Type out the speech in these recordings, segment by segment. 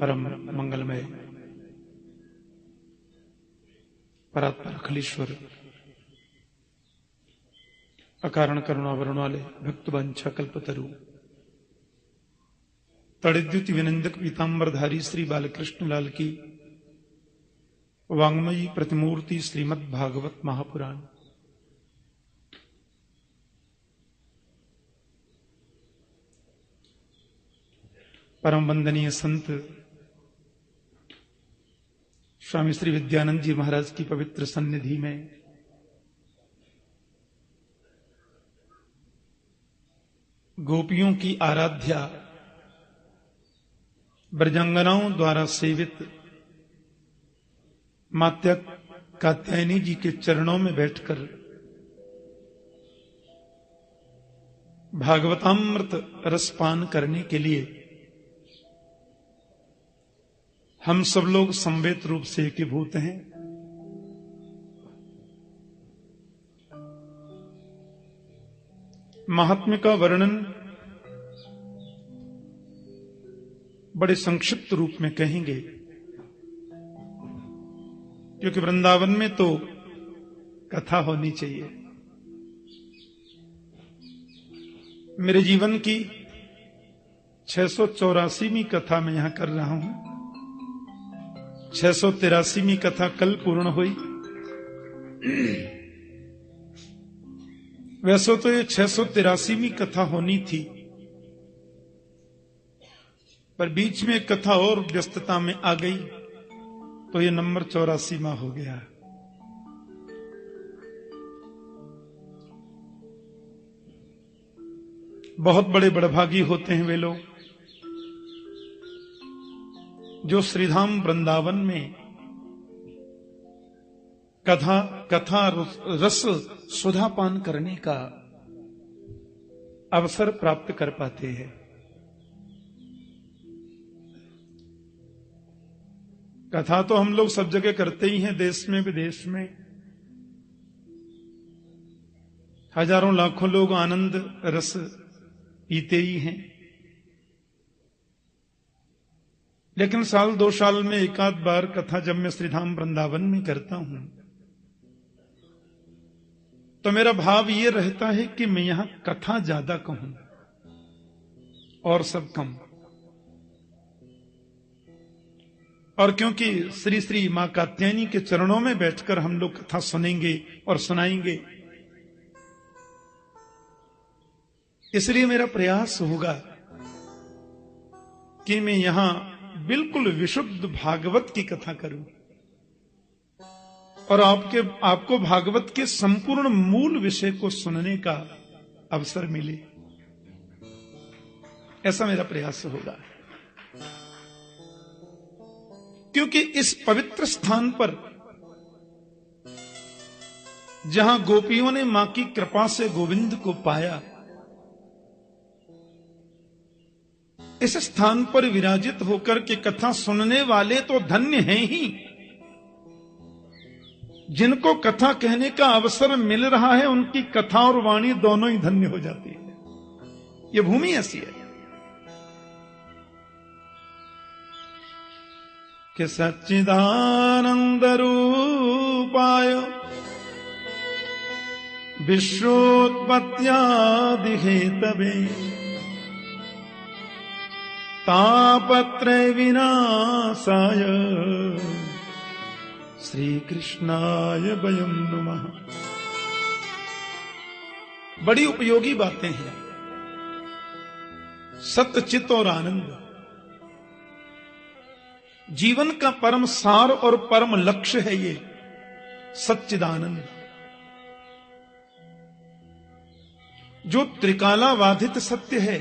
परम मंगलमय परात्पर अखिलेश्वर अकारण करुणावरण वाले भक्त वंशा कल्पतरु तड़िद्युति विनंदक पीतांबरधारी श्री बालकृष्ण लाल की वांग्मयी प्रतिमूर्ति श्रीमद् भागवत महापुराण परम वंदनीय संत स्वामी श्री विद्यानंद जी महाराज की पवित्र सन्निधि में गोपियों की आराध्या ब्रजांगनाओं द्वारा सेवित माता कात्यायनी जी के चरणों में बैठकर भागवतामृत रसपान करने के लिए हम सब लोग संवेद रूप से एकीभूत हैं। महात्म्य का वर्णन बड़े संक्षिप्त रूप में कहेंगे, क्योंकि वृंदावन में तो कथा होनी चाहिए। मेरे जीवन की 684वीं कथा मैं यहां कर रहा हूं। 683वीं कथा कल पूर्ण हुई। वैसे तो ये 683वीं कथा होनी थी, पर बीच में कथा और व्यस्तता में आ गई तो ये नंबर 84वां हो गया। बहुत बड़े बड़भागी होते हैं वे लोग जो श्रीधाम वृंदावन में कथा रस सुधापान करने का अवसर प्राप्त कर पाते हैं। कथा तो हम लोग सब जगह करते ही हैं, देश में विदेश में हजारों लाखों लोग आनंद रस पीते ही हैं। लेकिन साल 2 साल में एक आध बार कथा जब मैं श्रीधाम वृंदावन में करता हूं तो मेरा भाव ये रहता है कि मैं यहां कथा ज्यादा कहूं और सब कम। और क्योंकि श्री श्री मां कात्यायनी के चरणों में बैठकर हम लोग कथा सुनेंगे और सुनाएंगे, इसलिए मेरा प्रयास होगा कि मैं यहां बिल्कुल विशुद्ध भागवत की कथा करूं और आपको भागवत के संपूर्ण मूल विषय को सुनने का अवसर मिले, ऐसा मेरा प्रयास होगा। क्योंकि इस पवित्र स्थान पर जहां गोपियों ने मां की कृपा से गोविंद को पाया, इस स्थान पर विराजित होकर के कथा सुनने वाले तो धन्य हैं ही, जिनको कथा कहने का अवसर मिल रहा है उनकी कथा और वाणी दोनों ही धन्य हो जाती है। ये भूमि ऐसी है कि सच्चिदानंद रूपाय विश्वोत्पत्त्यादि हेतवे तापत्रय विनाशाय श्री कृष्णाय वयं नमः। बड़ी उपयोगी बातें हैं। सत्य, चित्त और आनंद जीवन का परम सार और परम लक्ष्य है। ये सच्चिदानंद जो त्रिकालाबाधित सत्य है,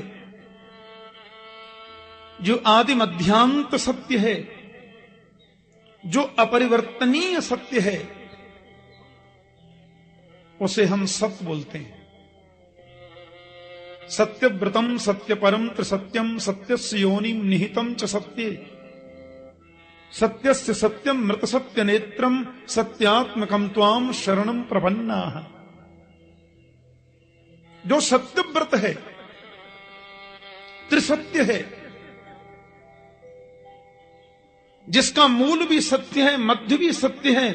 जो आदि मध्यांत सत्य है, जो अपरिवर्तनीय सत्य है, उसे हम सत्य बोलते हैं। सत्यव्रतम सत्यपरम त्रिसत्यम सत्यस्य योनिम निहितम च सत्ये सत्यस्य सत्यम मृत सत्य नेत्रम सत्यात्मकम त्वाम शरणम प्रपन्नाः। जो सत्यव्रत है, त्रिसत्य है, जिसका मूल भी सत्य है, मध्य भी सत्य है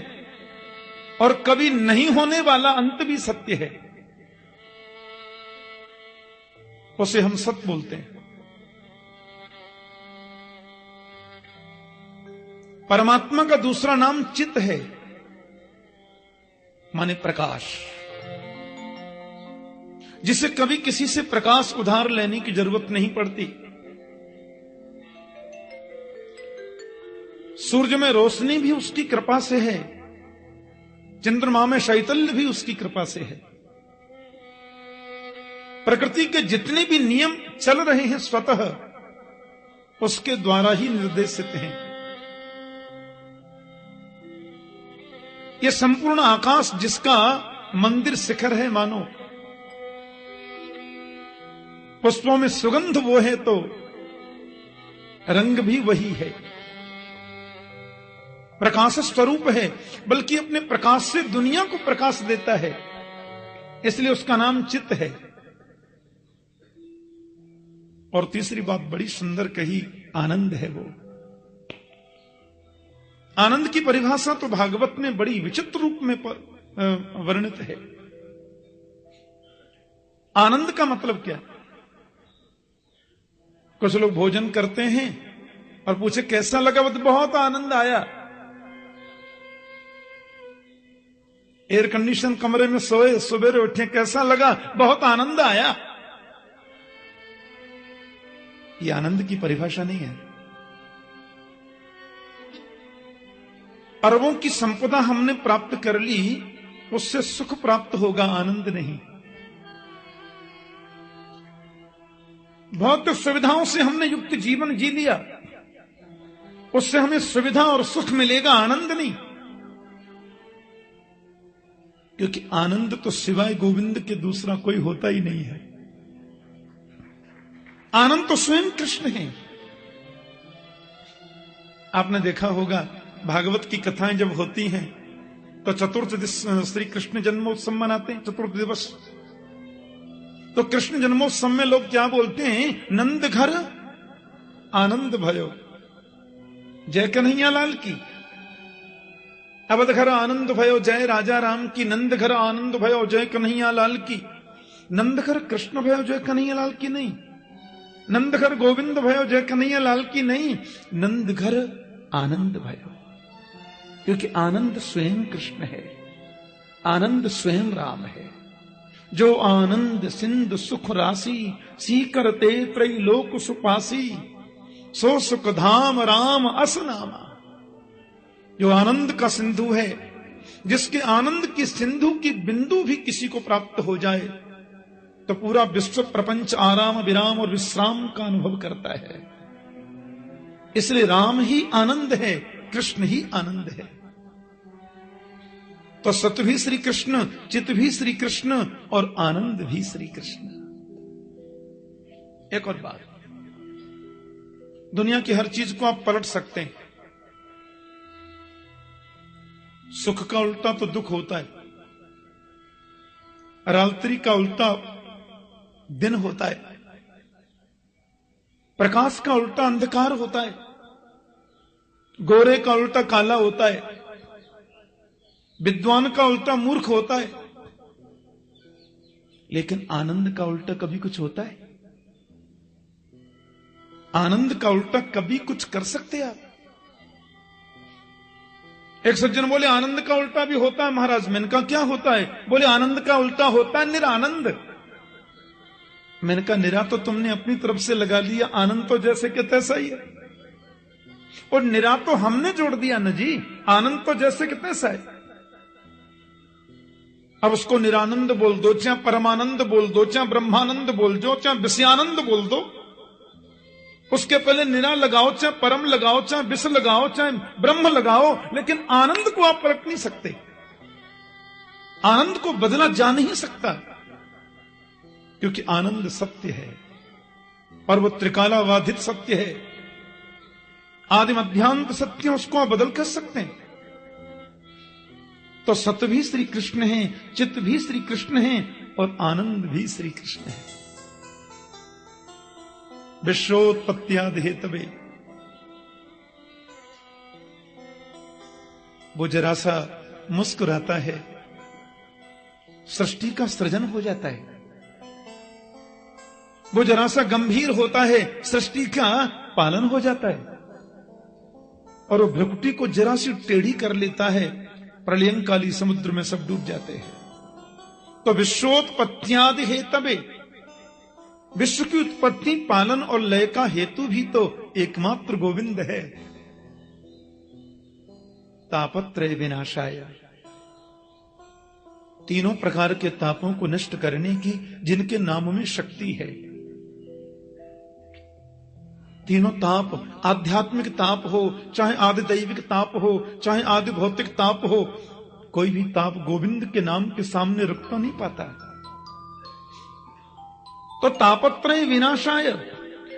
और कभी नहीं होने वाला अंत भी सत्य है, उसे हम सत्य बोलते हैं। परमात्मा का दूसरा नाम चित है, माने प्रकाश, जिसे कभी किसी से प्रकाश उधार लेने की जरूरत नहीं पड़ती। सूर्य में रोशनी भी उसकी कृपा से है, चंद्रमा में शैतल्य भी उसकी कृपा से है। प्रकृति के जितने भी नियम चल रहे हैं स्वतः उसके द्वारा ही निर्देशित हैं। यह संपूर्ण आकाश जिसका मंदिर शिखर है, मानो पुष्पों में सुगंध वो है तो रंग भी वही है, प्रकाश स्वरूप है, बल्कि अपने प्रकाश से दुनिया को प्रकाश देता है, इसलिए उसका नाम चित्त है। और तीसरी बात बड़ी सुंदर कही, आनंद है वो। आनंद की परिभाषा तो भागवत में बड़ी विचित्र रूप में वर्णित है। आनंद का मतलब क्या? कुछ लोग भोजन करते हैं और पूछे कैसा लगा, वो तो बहुत आनंद आया। एयर कंडीशन कमरे में सोए, सवेरे उठे, कैसा लगा, बहुत आनंद आया। ये आनंद की परिभाषा नहीं है। अरबों की संपदा हमने प्राप्त कर ली, उससे सुख प्राप्त होगा, आनंद नहीं। भौतिक सुविधाओं से हमने युक्त जीवन जी लिया, उससे हमें सुविधा और सुख मिलेगा, आनंद नहीं। क्योंकि आनंद तो सिवाय गोविंद के दूसरा कोई होता ही नहीं है। आनंद तो स्वयं कृष्ण है। आपने देखा होगा भागवत की कथाएं जब होती हैं तो चतुर्थ श्री कृष्ण जन्मोत्सव मनाते हैं, चतुर्थ दिवस। तो कृष्ण जन्मोत्सव में लोग क्या बोलते हैं? नंद घर आनंद भयो, जय कन्हैया लाल की। अवध घर आनंद भयो, जय राजा राम की। नंद घर आनंद भयो, जय कन्हैया लाल की। नंद घर कृष्ण भयो, जय कन्हैया लाल की नहीं। नंद घर गोविंद भयो, जय कन्हैया लाल की नहीं। नंद घर आनंद भयो, क्योंकि आनंद स्वयं कृष्ण है, आनंद स्वयं राम है। जो आनंद सिंधु सुख राशि, सी करते त्रैलोक सुपासी, सो सुख धाम राम अस नामा। जो आनंद का सिंधु है, जिसके आनंद की सिंधु की बिंदु भी किसी को प्राप्त हो जाए तो पूरा विश्व प्रपंच आराम विराम और विश्राम का अनुभव करता है। इसलिए राम ही आनंद है, कृष्ण ही आनंद है। तो सत्य भी श्री कृष्ण, चित्त भी श्री कृष्ण और आनंद भी श्री कृष्ण। एक और बात, दुनिया की हर चीज को आप पलट सकते हैं। सुख का उल्टा तो दुख होता है, रात्रि का उल्टा दिन होता है, प्रकाश का उल्टा अंधकार होता है, गोरे का उल्टा काला होता है, विद्वान का उल्टा मूर्ख होता है। लेकिन आनंद का उल्टा कभी कुछ होता है? आनंद का उल्टा कभी कुछ कर सकते आप? एक सज्जन बोले आनंद का उल्टा भी होता है महाराज। मैंने कहा क्या होता है? बोले आनंद का उल्टा होता है निरानंद। मैंने कहा निरा तो तुमने अपनी तरफ से लगा लिया, आनंद तो जैसे कि तैसा ही है। और निरा तो हमने जोड़ दिया न जी, आनंद तो जैसे कि तैसा है। अब उसको निरानंद बोल दो, चाहे परमानंद बोल दो, चाहे ब्रह्मानंद बोल दो, चाहे विषयानंद बोल दो, उसके पहले निरा लगाओ, चाहे परम लगाओ, चाहे विष लगाओ, चाहे ब्रह्म लगाओ, लेकिन आनंद को आप पलट नहीं सकते। आनंद को बदला जा नहीं सकता, क्योंकि आनंद सत्य है और वो त्रिकालावाधित सत्य है, आदि मध्यांत सत्य, उसको आप बदल कर सकते हैं। तो सत्य भी श्री कृष्ण है, चित्त भी श्री कृष्ण है और आनंद भी श्री कृष्ण है। विश्वोत्पत्त्यादि हेतवे वो जरा सा मुस्कुराता है, सृष्टि का सृजन हो जाता है। वो जरा सा गंभीर होता है, सृष्टि का पालन हो जाता है। और वो भ्रुकुटी को जरा सी टेढ़ी कर लेता है, प्रलयंकाली समुद्र में सब डूब जाते हैं। तो विश्वोत्पत्त्यादि हेतवे, विश्व की उत्पत्ति, पालन और लय का हेतु भी तो एकमात्र गोविंद है। तापत्रय विनाशाय, तीनों प्रकार के तापों को नष्ट करने की जिनके नाम में शक्ति है। तीनों ताप, आध्यात्मिक ताप हो, चाहे आदि दैविक ताप हो, चाहे आदि भौतिक ताप हो, कोई भी ताप गोविंद के नाम के सामने रुक तो नहीं पाता। तो तापत्रय विनाशाय,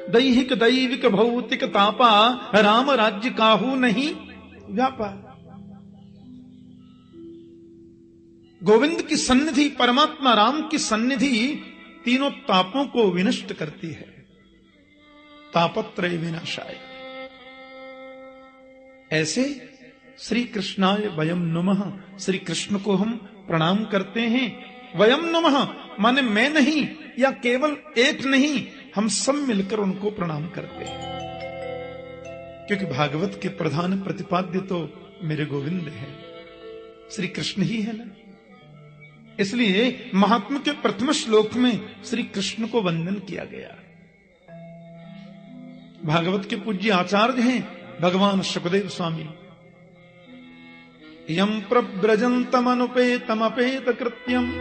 दैहिक दैविक भौतिक तापा, राम राज्य काहू नहीं व्यापा। गोविंद की सन्निधि, परमात्मा राम की सन्निधि तीनों तापों को विनष्ट करती है। तापत्रय विनाशाय। ऐसे श्री कृष्णाय वयम नुमः, श्री कृष्ण को हम प्रणाम करते हैं। वयम नुमः माने मैं नहीं या केवल एक नहीं, हम सब मिलकर उनको प्रणाम करते हैं। क्योंकि भागवत के प्रधान प्रतिपाद्य तो मेरे गोविंद हैं, श्री कृष्ण ही है ना। इसलिए महात्मा के प्रथम श्लोक में श्री कृष्ण को वंदन किया गया। भागवत के पूज्य आचार्य हैं भगवान शुकदेव स्वामी। यम प्रव्रजन्तमनुपेतमपेत कृत्यम,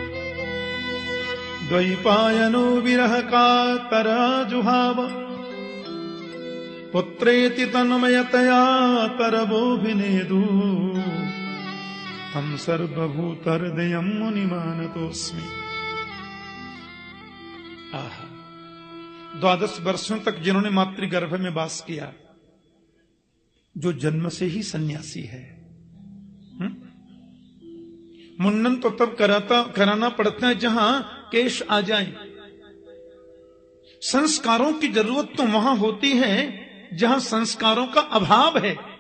द्वैपायनो विरह कातरा जुहाव, पुत्रेति तन्मयतया तरवोऽभिनेदु, तम सर्वभूतहृदयं मुनिमानतोऽस्मि। आहा, 12 वर्षों तक जिन्होंने मातृगर्भ में वास किया, जो जन्म से ही सन्यासी है। मुंडन तो तब कराना पड़ता है जहां केश आ जाए। संस्कारों की जरूरत तो वहां होती है जहां संस्कारों का अभाव है।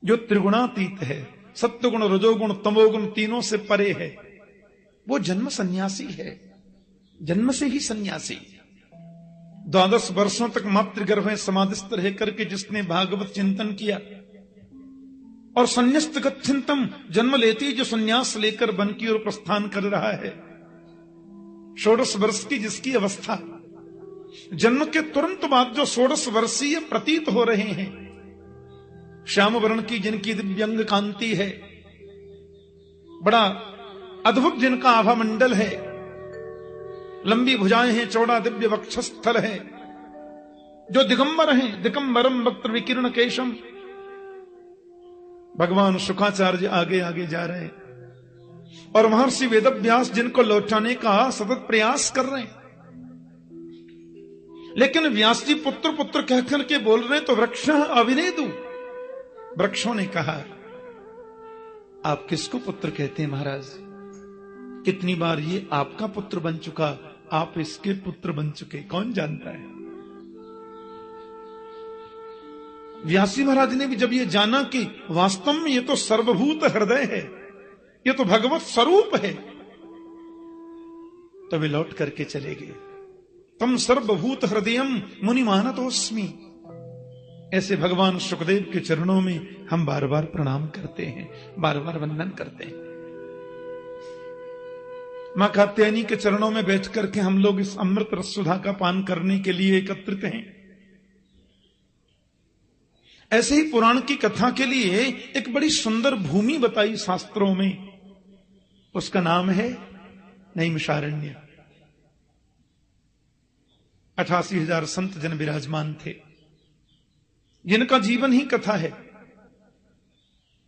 जो त्रिगुणातीत है, सत्वगुण, रजोगुण, तमोगुण तीनों से परे है, वो जन्म सन्यासी है, जन्म से ही सन्यासी। 12 वर्षों तक मातृगर्भ में समाधिस्थ रह करके जिसने भागवत चिंतन किया और संन्यस्त गच्छन्तम, जन्म लेती जो संन्यास लेकर वन की ओर प्रस्थान कर रहा है। 16 वर्ष की जिसकी अवस्था, जन्म के तुरंत बाद जो 16 वर्षीय प्रतीत हो रहे हैं, श्याम वर्ण की जिनकी दिव्यंग कांति है, बड़ा अद्भुत जिनका आभा मंडल है, लंबी भुजाएं हैं, चौड़ा दिव्य वक्षस्थल है, जो दिगंबर हैं, दिगंबरम वक्त्र विकीर्ण केशम। भगवान शुकाचार्य आगे आगे जा रहे हैं और महर्षि वेदव्यास जिनको लौटाने का सतत प्रयास कर रहे हैं। लेकिन व्यास जी पुत्र पुत्र कहकर के बोल रहे तो वृक्ष अविनेदु, वृक्षों ने कहा आप किसको पुत्र कहते हैं महाराज? कितनी बार ये आपका पुत्र बन चुका, आप इसके पुत्र बन चुके, कौन जानता है। व्यासी महाराज ने भी जब ये जाना कि वास्तव में ये तो सर्वभूत हृदय है, ये तो भगवत स्वरूप है, तो वे लौट करके चले गए। तम सर्वभूत हृदयम मुनिमानतोस्मि। ऐसे भगवान शुकदेव के चरणों में हम बार बार प्रणाम करते हैं, बार बार वंदन करते हैं। मां कात्यायनी के चरणों में बैठ करके हम लोग इस अमृत रससुधा का पान करने के लिए एकत्रित हैं। ऐसे ही पुराण की कथा के लिए एक बड़ी सुंदर भूमि बताई शास्त्रों में, उसका नाम है नैमिषारण्य। 88,000 संत जन विराजमान थे, जिनका जीवन ही कथा है।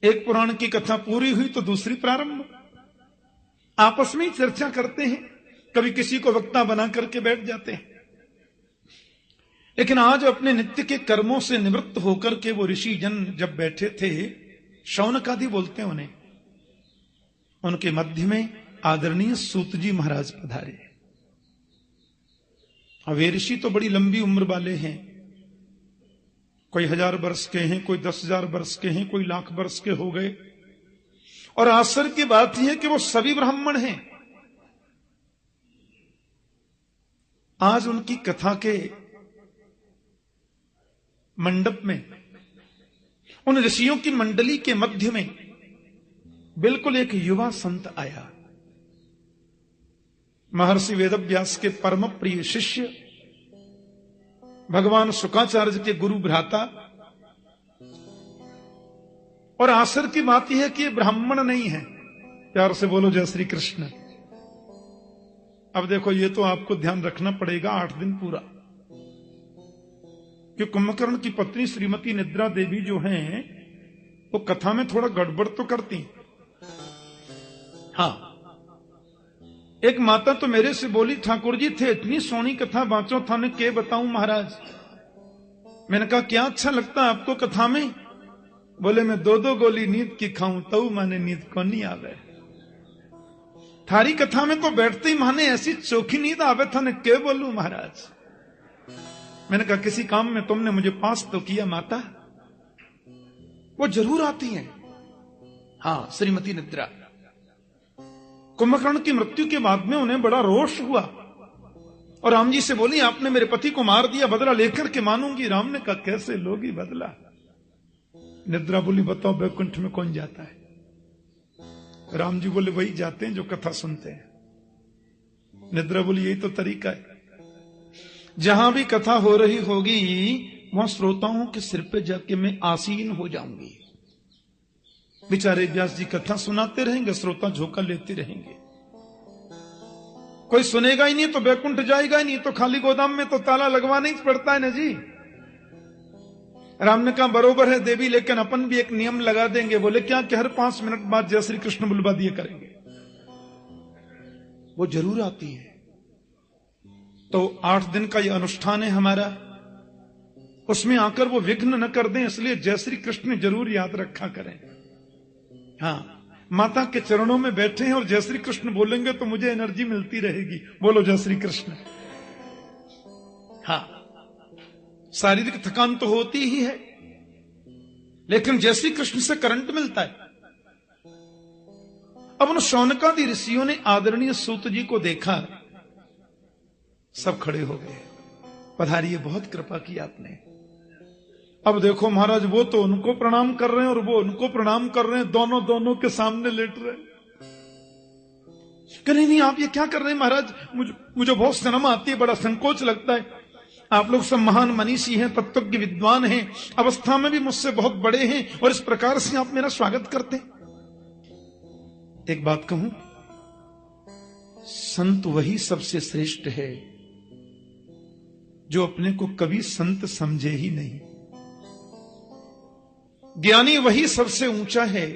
एक पुराण की कथा पूरी हुई तो दूसरी प्रारंभ। आपस में चर्चा करते हैं, कभी किसी को वक्ता बना करके बैठ जाते हैं। लेकिन आज अपने नित्य के कर्मों से निवृत्त होकर के वो ऋषि जन जब बैठे थे, शौनकादि बोलते हैं उन्हें, उनके मध्य में आदरणीय सूत जी महाराज पधारे। वे ऋषि तो बड़ी लंबी उम्र वाले हैं, कोई 1000 वर्ष के हैं, कोई 10,000 वर्ष के हैं, कोई लाख वर्ष के हो गए। और आश्चर्य की बात यह है कि वो सभी ब्राह्मण हैं। आज उनकी कथा के मंडप में, उन ऋषियों की मंडली के मध्य में बिल्कुल एक युवा संत आया। महर्षि वेदव्यास के परम प्रिय शिष्य, भगवान शुक्राचार्य के गुरु भ्राता। और आश्चर्य की बात यह है कि ये ब्राह्मण नहीं है। प्यार से बोलो जय श्री कृष्ण। अब देखो, ये तो आपको ध्यान रखना पड़ेगा 8 दिन पूरा, कि कुंभकर्ण की पत्नी श्रीमती निद्रा देवी जो हैं, वो कथा में थोड़ा गड़बड़ तो करती। हाँ, एक माता तो मेरे से बोली, ठाकुर जी थे इतनी सोनी कथा बाँचो थाने के बताऊं महाराज। मैंने कहा क्या अच्छा लगता है आपको कथा में? बोले मैं 2-2 गोली नींद की खाऊं तो माने नींद को नहीं आवे। थारी कथा में तो बैठते ही माने ऐसी चोखी नींद आवे थाने के बोलूं महाराज। मैंने कहा किसी काम में तुमने मुझे पास तो किया माता। वो जरूर आती है। हाँ, श्रीमती निद्रा। कुंभकर्ण की मृत्यु के बाद में उन्हें बड़ा रोष हुआ और राम जी से बोली, आपने मेरे पति को मार दिया, बदला लेकर के मानूंगी। राम ने कहा कैसे लोगी बदला? निद्रा बोली, बताओ बैकुंठ में कौन जाता है? राम जी बोले, वही जाते हैं जो कथा सुनते हैं। निद्रा बोली, यही तो तरीका है। जहां भी कथा हो रही होगी वहां श्रोताओं के सिर पे जाके मैं आसीन हो जाऊंगी। बेचारे व्यास जी कथा सुनाते रहेंगे, श्रोता झोंका लेते रहेंगे। कोई सुनेगा ही नहीं तो बैकुंठ जाएगा ही नहीं, तो खाली गोदाम में तो ताला लगवाना ही पड़ता है ना जी। राम ने कहा बरोबर है देवी, लेकिन अपन भी एक नियम लगा देंगे। बोले क्या? कि हर 5 मिनट बाद जय श्री कृष्ण बुलवा दिए करेंगे। वो जरूर आती है। तो 8 दिन का ये अनुष्ठान है हमारा, उसमें आकर वो विघ्न न कर दें, इसलिए जय श्री कृष्ण जरूर याद रखा करें। हाँ, माता के चरणों में बैठे हैं और जय श्री कृष्ण बोलेंगे तो मुझे एनर्जी मिलती रहेगी। बोलो जय श्री कृष्ण। हाँ, शारीरिक थकान तो होती ही है, लेकिन जय श्री कृष्ण से करंट मिलता है। अब उन शौनकादि ऋषियों ने आदरणीय सूत जी को देखा, सब खड़े हो गए। पधारिए, बहुत कृपा की आपने। अब देखो महाराज, वो तो उनको प्रणाम कर रहे हैं और वो उनको प्रणाम कर रहे हैं, दोनों के सामने लेट रहे हैं। नहीं आप ये क्या कर रहे हैं महाराज? मुझे बहुत शर्म आती है, बड़ा संकोच लगता है। आप लोग सब महान मनीषी हैं, तत्वज्ञ विद्वान हैं, अवस्था में भी मुझसे बहुत बड़े हैं, और इस प्रकार से आप मेरा स्वागत करते हैं। एक बात कहूं, संत वही सबसे श्रेष्ठ है जो अपने को कभी संत समझे ही नहीं। ज्ञानी वही सबसे ऊंचा है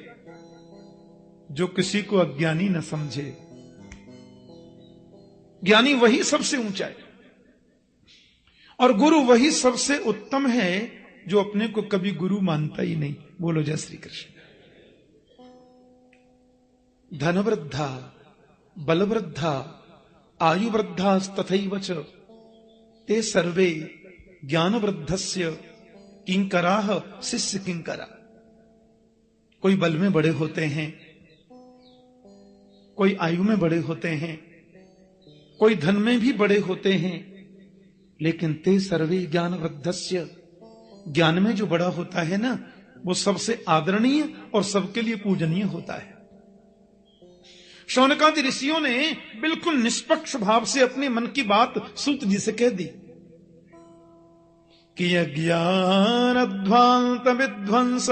जो किसी को अज्ञानी न समझे। ज्ञानी वही सबसे ऊंचा है। और गुरु वही सबसे उत्तम है जो अपने को कभी गुरु मानता ही नहीं। बोलो जय श्री कृष्ण। धन वृद्धा, बल वृद्धा, आयु वृद्धा तथैव च ते सर्वे ज्ञान वृद्धस्य किंकराह शिष्य किंकरा। कोई बल में बड़े होते हैं, कोई आयु में बड़े होते हैं, कोई धन में भी बड़े होते हैं, लेकिन ते सर्वे ज्ञान वृद्धस्य, ज्ञान में जो बड़ा होता है ना, वो सबसे आदरणीय और सबके लिए पूजनीय होता है। शौनकादि ऋषियों ने बिल्कुल निष्पक्ष भाव से अपने मन की बात सूत जी से कह दी कि अज्ञान अध्वांत विध्वंस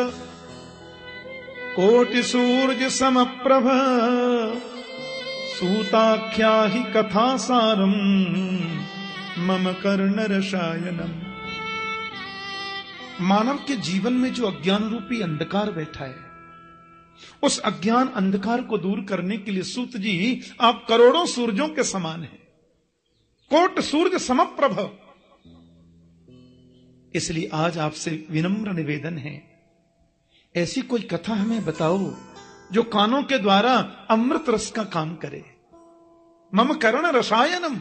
कोटि सूर्य समप्रभ सूताख्या ही कथा सारम मम कर्ण रसायनम। मानव के जीवन में जो अज्ञान रूपी अंधकार बैठा है, उस अज्ञान अंधकार को दूर करने के लिए सूत जी आप करोड़ों सूरजों के समान हैं, कोट सूर्य समप्रभ। इसलिए आज आपसे विनम्र निवेदन है, ऐसी कोई कथा हमें बताओ जो कानों के द्वारा अमृत रस का काम करे। मम कर्ण रसायनम।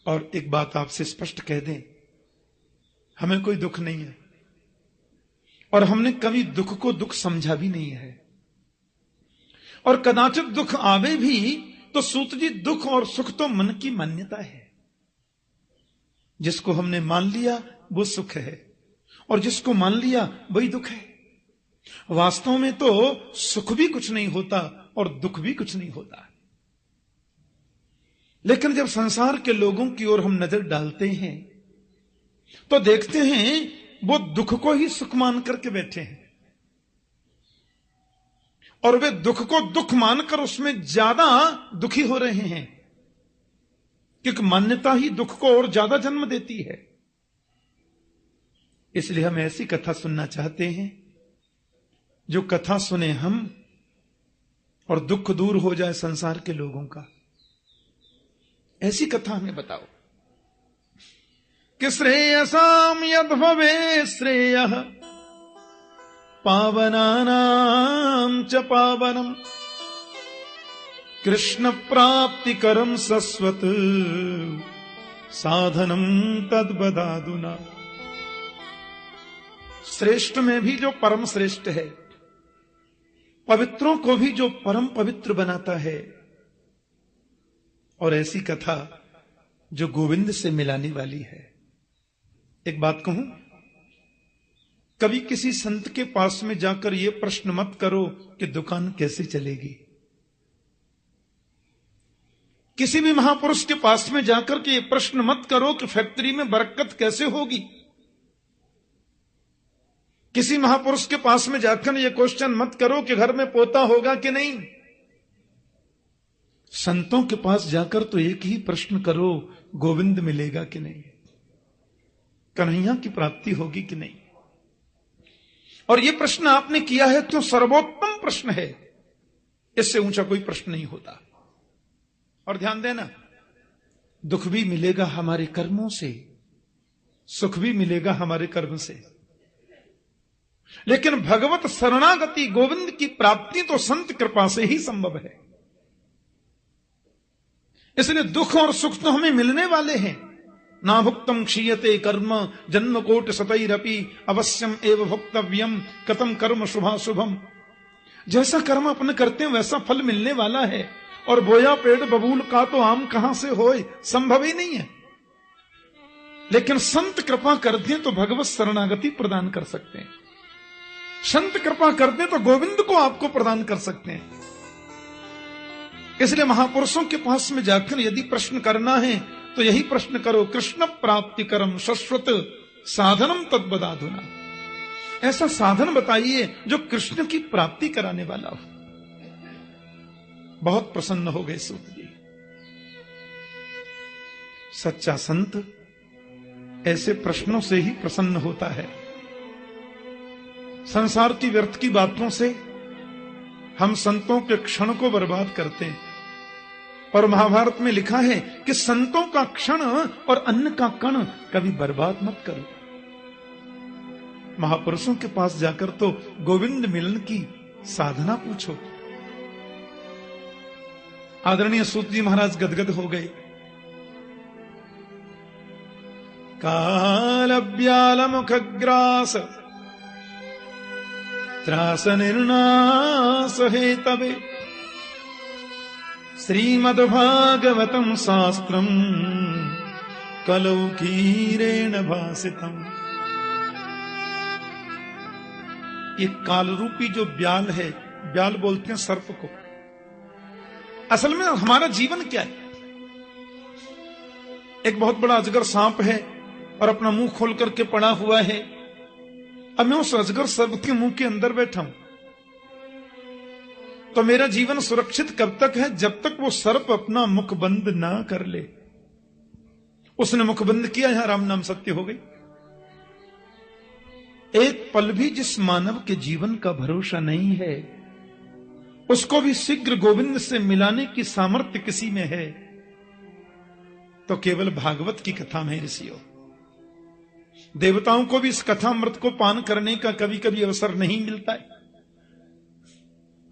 और एक बात आपसे स्पष्ट कह दें, हमें कोई दुख नहीं है और हमने कभी दुख को दुख समझा भी नहीं है। और कदाचित दुख आवे भी तो सूत जी, दुख और सुख तो मन की मान्यता है। जिसको हमने मान लिया वो सुख है और जिसको मान लिया वही दुख है। वास्तव में तो सुख भी कुछ नहीं होता और दुख भी कुछ नहीं होता। लेकिन जब संसार के लोगों की ओर हम नजर डालते हैं तो देखते हैं वो दुख को ही सुख मान करके बैठे हैं और वे दुख को दुख मानकर उसमें ज्यादा दुखी हो रहे हैं, क्योंकि मान्यता ही दुख को और ज्यादा जन्म देती है। इसलिए हम ऐसी कथा सुनना चाहते हैं जो कथा सुने हम और दुख दूर हो जाए संसार के लोगों का। ऐसी कथा हमें बताओ कि श्रेयसाम यद भवे श्रेयः पावनानां च पावनम् कृष्ण प्राप्तिकरं सस्वत साधनम तद्बदादुना। श्रेष्ठ में भी जो परम श्रेष्ठ है, पवित्रों को भी जो परम पवित्र बनाता है, और ऐसी कथा जो गोविंद से मिलाने वाली है। एक बात कहूं, कभी किसी संत के पास में जाकर यह प्रश्न मत करो कि दुकान कैसे चलेगी। किसी भी महापुरुष के पास में जाकर के यह प्रश्न मत करो कि फैक्ट्री में बरकत कैसे होगी। किसी महापुरुष के पास में जाकर यह क्वेश्चन मत करो कि घर में पोता होगा कि नहीं। संतों के पास जाकर तो एक ही प्रश्न करो, गोविंद मिलेगा कि नहीं, कन्हैया की प्राप्ति होगी कि नहीं। और यह प्रश्न आपने किया है तो सर्वोत्तम प्रश्न है, इससे ऊंचा कोई प्रश्न नहीं होता। और ध्यान देना, दुख भी मिलेगा हमारे कर्मों से, सुख भी मिलेगा हमारे कर्म से, लेकिन भगवत शरणागति, गोविंद की प्राप्ति तो संत कृपा से ही संभव है। इसलिए दुख और सुख तो हमें मिलने वाले हैं। ना भुक्तम क्षीयते कर्म जन्म कोटि शतैरपि अवश्यम एव भोक्तव्यम कतम कर्म शुभाशुभम। जैसा कर्म अपने करते हैं वैसा फल मिलने वाला है, और बोया पेड़ बबूल का तो आम कहां से होए, संभव ही नहीं है। लेकिन संत कृपा करते हैं तो भगवत शरणागति प्रदान कर सकते हैं। संत कृपा करते हैं तो गोविंद को आपको प्रदान कर सकते हैं। इसलिए महापुरुषों के पास में जाकर यदि प्रश्न करना है तो यही प्रश्न करो, कृष्ण प्राप्ति करम शाश्वत साधनम तद्बदाधुना। ऐसा साधन बताइए जो कृष्ण की प्राप्ति कराने वाला हो। बहुत प्रसन्न हो गए सूत जी। सच्चा संत ऐसे प्रश्नों से ही प्रसन्न होता है। संसार की व्यर्थ की बातों से हम संतों के क्षण को बर्बाद करते हैं। और महाभारत में लिखा है कि संतों का क्षण और अन्न का कण कभी बर्बाद मत करो। महापुरुषों के पास जाकर तो गोविंद मिलन की साधना पूछो। आदरणीय सूत जी महाराज गदगद हो गए। काल मुखग्रास त्रास निर्नास हेतवे श्रीमद्भागवतम शास्त्रम कलौ क्षीरेण भासितम। ये काल रूपी जो ब्याल है, ब्याल बोलते हैं सर्प को। असल में हमारा जीवन क्या है? एक बहुत बड़ा अजगर सांप है और अपना मुंह खोल करके पड़ा हुआ है। अब मैं उस अजगर सर्प के मुंह के अंदर बैठा हूं, तो मेरा जीवन सुरक्षित कब तक है? जब तक वो सर्प अपना मुख बंद ना कर ले। उसने मुख बंद किया, यहां राम नाम सत्य हो गई। एक पल भी जिस मानव के जीवन का भरोसा नहीं है, उसको भी शीघ्र गोविंद से मिलाने की सामर्थ्य किसी में है तो केवल भागवत की कथा में ऋषियों। देवताओं को भी इस कथामृत को पान करने का कभी कभी अवसर नहीं मिलता है।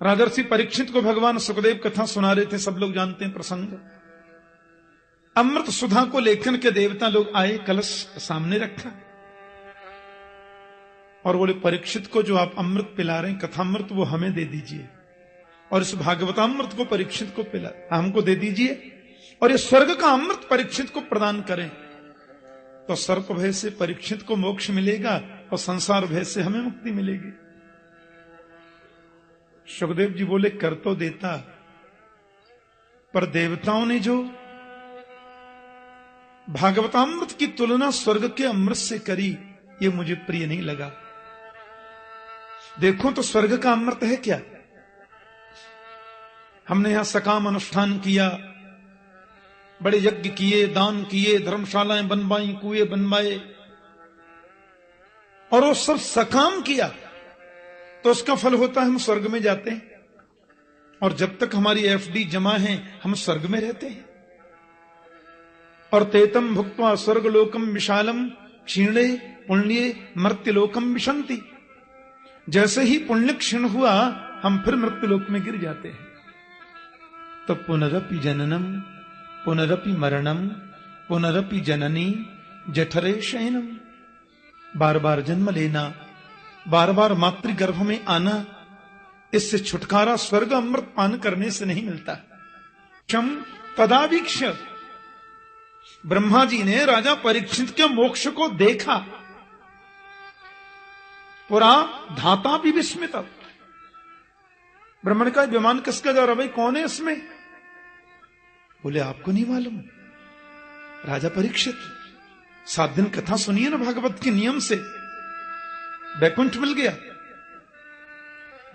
राजर्षि परीक्षित को भगवान सुखदेव कथा सुना रहे थे, सब लोग जानते हैं प्रसंग। अमृत सुधा को लेकर के देवता लोग आए, कलश सामने रखा और बोले परीक्षित को जो आप अमृत पिला रहे हैं कथामृत वो हमें दे दीजिए, और इस भागवतामृत को परीक्षित को पिला हमको दे दीजिए, और ये स्वर्ग का अमृत परीक्षित को प्रदान करें, तो सर्प भय से परीक्षित को मोक्ष मिलेगा और संसार भय से हमें मुक्ति मिलेगी। सुखदेव जी बोले कर तो देता, पर देवताओं ने जो भागवतामृत की तुलना स्वर्ग के अमृत से करी, ये मुझे प्रिय नहीं लगा। देखो तो स्वर्ग का अमृत है क्या? हमने यहां सकाम अनुष्ठान किया, बड़े यज्ञ किए, दान किए, धर्मशालाएं बनवाई, कुएं बनवाए, और वो सब सकाम किया तो उसका फल होता है हम स्वर्ग में जाते हैं, और जब तक हमारी एफडी जमा है हम स्वर्ग में रहते हैं। और तेतम भुक्त्वा स्वर्गलोकम विशालम क्षीणे पुण्ये मर्त्यलोकम विशंति, जैसे ही पुण्य क्षीण हुआ हम फिर मृत्युलोक में गिर जाते हैं। तो पुनरपि जननम पुनरपि मरणम पुनरपि जननी जठरे शयनम, बार बार जन्म लेना, बार बार मातृगर्भ में आना, इससे छुटकारा स्वर्ग अमृत पान करने से नहीं मिलता। क्षम तदावीक्ष, ब्रह्मा जी ने राजा परीक्षित के मोक्ष को देखा, पुरा धाता भी विस्मित। ब्रह्मा ने कहा विमान किसका जा रहा, भाई कौन है इसमें? बोले आपको नहीं मालूम? राजा परीक्षित 7 दिन कथा सुनिए ना भागवत के नियम से, बैकुंठ मिल गया।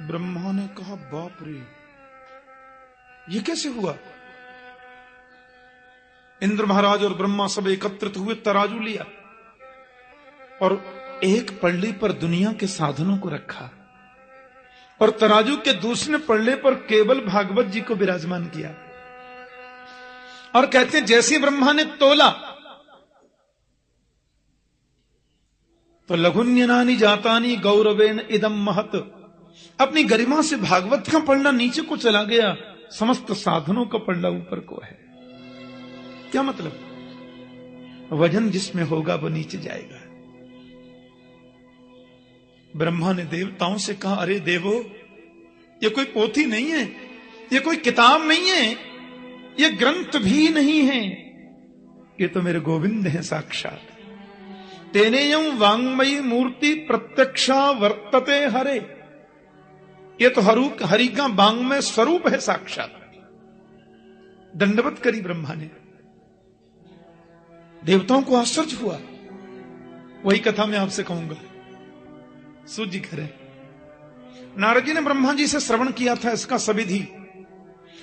ब्रह्मा ने कहा बाप रे, ये कैसे हुआ? इंद्र महाराज और ब्रह्मा सब एकत्रित हुए, तराजू लिया और एक पल्ले पर दुनिया के साधनों को रखा, और तराजू के दूसरे पल्ले पर केवल भागवत जी को विराजमान किया, और कहते हैं जैसे ब्रह्मा ने तोला तो लघुन्यनानि जातानि गौरवेन इदम महत, अपनी गरिमा से भागवत का पढ़ना नीचे को चला गया, समस्त साधनों का पढ़ना ऊपर को है। क्या मतलब? वजन जिसमें होगा वो नीचे जाएगा। ब्रह्मा ने देवताओं से कहा अरे देवो, ये कोई पोथी नहीं है, ये कोई किताब नहीं है, ये ग्रंथ भी नहीं है, ये तो मेरे गोविंद हैं साक्षात। तेनेयं वांग्मयी मूर्ति प्रत्यक्षा वर्तते हरे, ये तो हरि का वांग्मय स्वरूप है साक्षात। दंडवत करी ब्रह्मा ने, देवताओं को आश्चर्य हुआ। वही कथा मैं आपसे कहूंगा, सूजी करें। नारद जी ने ब्रह्मा जी से श्रवण किया था इसका सविधि,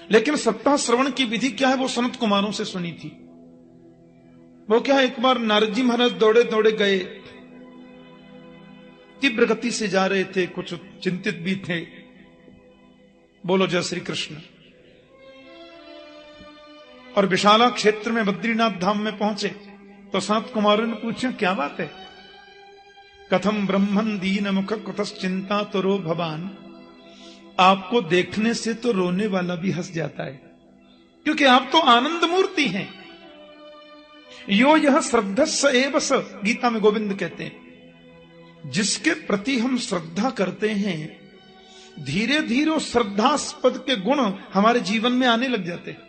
लेकिन सप्ताह श्रवण की विधि क्या है वो सनत कुमारों से सुनी थी। वो क्या है, एक बार नारद जी महाराज दौड़े दौड़े गए, तीव्र गति से जा रहे थे, कुछ चिंतित भी थे। बोलो जय श्री कृष्ण। और विशाला क्षेत्र में बद्रीनाथ धाम में पहुंचे तो सनत कुमारों ने पूछा क्या बात है? कथम ब्रह्मन दीन मुख कुतश्चिंता तुरो भवान, आपको देखने से तो रोने वाला भी हंस जाता है, क्योंकि आप तो आनंद मूर्ति हैं। यो यह श्रद्धस्स एव स, गीता में गोविंद कहते हैं, जिसके प्रति हम श्रद्धा करते हैं धीरे धीरे उस श्रद्धास्पद के गुण हमारे जीवन में आने लग जाते हैं।